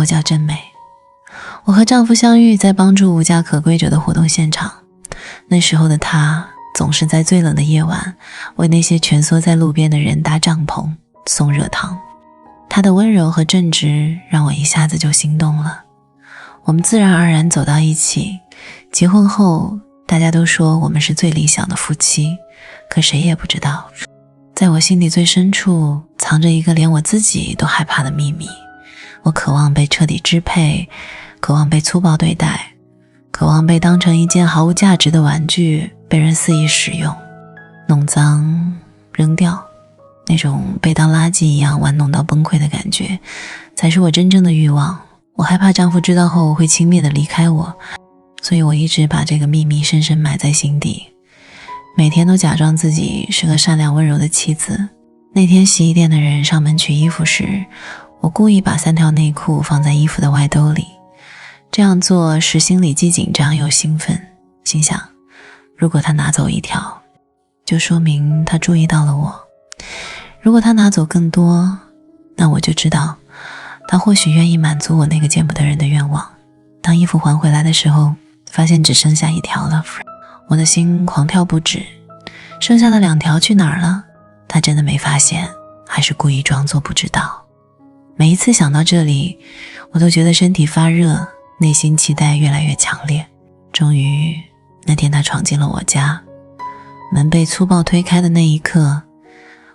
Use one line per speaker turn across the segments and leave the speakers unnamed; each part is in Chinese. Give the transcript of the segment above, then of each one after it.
我叫真美。我和丈夫相遇在帮助无家可归者的活动现场，那时候的他总是在最冷的夜晚为那些蜷缩在路边的人搭帐篷送热汤。他的温柔和正直让我一下子就心动了，我们自然而然走到一起。结婚后大家都说我们是最理想的夫妻，可谁也不知道，在我心底最深处藏着一个连我自己都害怕的秘密。我渴望被彻底支配，渴望被粗暴对待，渴望被当成一件毫无价值的玩具被人肆意使用，弄脏扔掉，那种被当垃圾一样玩弄到崩溃的感觉才是我真正的欲望。我害怕丈夫知道后会轻蔑地离开我，所以我一直把这个秘密深深埋在心底，每天都假装自己是个善良温柔的妻子。那天洗衣店的人上门取衣服时，我故意把3条内裤放在衣服的外兜里，这样做使心里既紧张又兴奋，心想如果他拿走1条，就说明他注意到了我，如果他拿走更多，那我就知道他或许愿意满足我那个见不得人的愿望。当衣服还回来的时候，发现只剩下1条了，我的心狂跳不止。剩下的2条去哪儿了？他真的没发现，还是故意装作不知道？每一次想到这里，我都觉得身体发热，内心期待越来越强烈。终于那天他闯进了我家，门被粗暴推开的那一刻，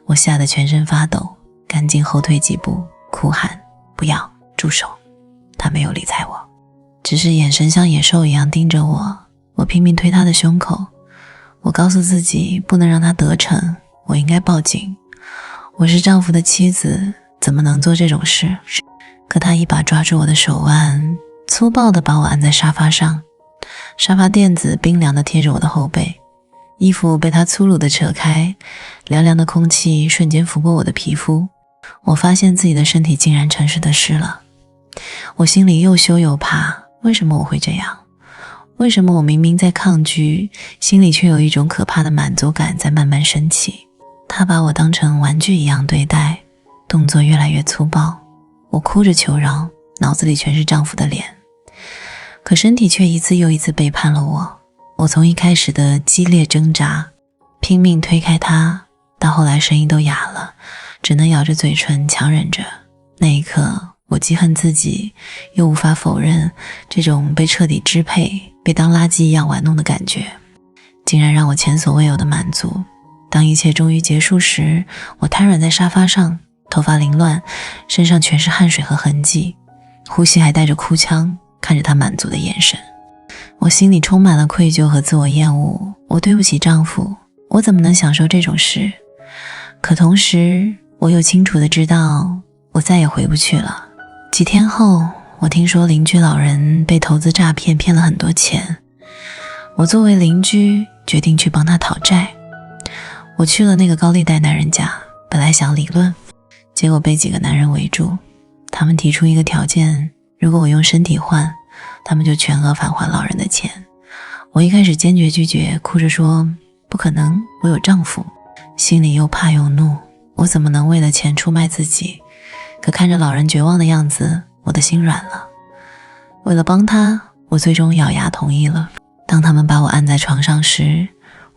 我吓得全身发抖，赶紧后退几步，哭喊不要，住手。他没有理睬我，只是眼神像野兽一样盯着我。我拼命推他的胸口，我告诉自己不能让他得逞，我应该报警。我是丈夫的妻子，怎么能做这种事？可他一把抓住我的手腕，粗暴地把我按在沙发上，沙发垫子冰凉地贴着我的后背，衣服被他粗鲁地扯开，凉凉的空气瞬间拂过我的皮肤。我发现自己的身体竟然诚实地湿了，我心里又羞又怕，为什么我会这样？为什么我明明在抗拒，心里却有一种可怕的满足感在慢慢升起？他把我当成玩具一样对待，动作越来越粗暴。我哭着求饶，脑子里全是丈夫的脸，可身体却一次又一次背叛了我。我从一开始的激烈挣扎，拼命推开他，到后来声音都哑了，只能咬着嘴唇强忍着。那一刻我既恨自己，又无法否认这种被彻底支配，被当垃圾一样玩弄的感觉，竟然让我前所未有的满足。当一切终于结束时，我瘫软在沙发上，头发凌乱，身上全是汗水和痕迹，呼吸还带着哭腔，看着他满足的眼神。我心里充满了愧疚和自我厌恶，我对不起丈夫，我怎么能享受这种事？可同时我又清楚地知道我再也回不去了。几天后，我听说邻居老人被投资诈骗骗了很多钱，我作为邻居决定去帮他讨债。我去了那个高利贷男人家，本来想理论，结果被几个男人围住，他们提出一个条件，如果我用身体换，他们就全额返还老人的钱。我一开始坚决拒绝，哭着说不可能，我有丈夫。心里又怕又怒，我怎么能为了钱出卖自己？可看着老人绝望的样子，我的心软了。为了帮他，我最终咬牙同意了。当他们把我按在床上时，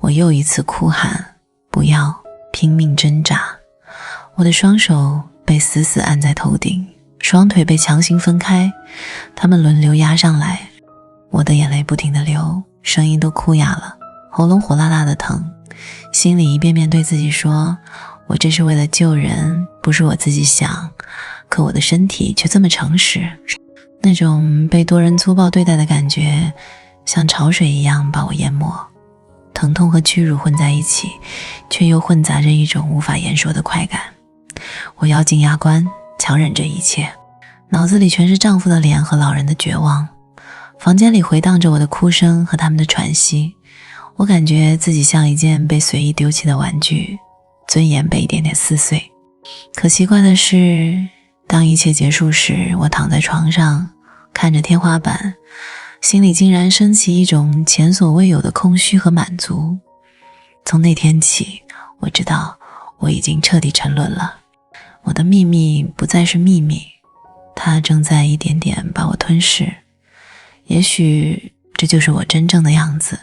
我又一次哭喊不要，拼命挣扎。我的双手被死死按在头顶，双腿被强行分开，他们轮流压上来，我的眼泪不停地流，声音都哭哑了，喉咙火辣辣的疼，心里一遍遍对自己说，我这是为了救人，不是我自己想，可我的身体却这么诚实。那种被多人粗暴对待的感觉像潮水一样把我淹没，疼痛和屈辱混在一起，却又混杂着一种无法言说的快感。我咬紧牙关，强忍着一切，脑子里全是丈夫的脸和老人的绝望，房间里回荡着我的哭声和他们的喘息。我感觉自己像一件被随意丢弃的玩具，尊严被一点点撕碎。可奇怪的是，当一切结束时，我躺在床上看着天花板，心里竟然升起一种前所未有的空虚和满足。从那天起，我知道我已经彻底沉沦了。我的秘密不再是秘密，它正在一点点把我吞噬。也许这就是我真正的样子。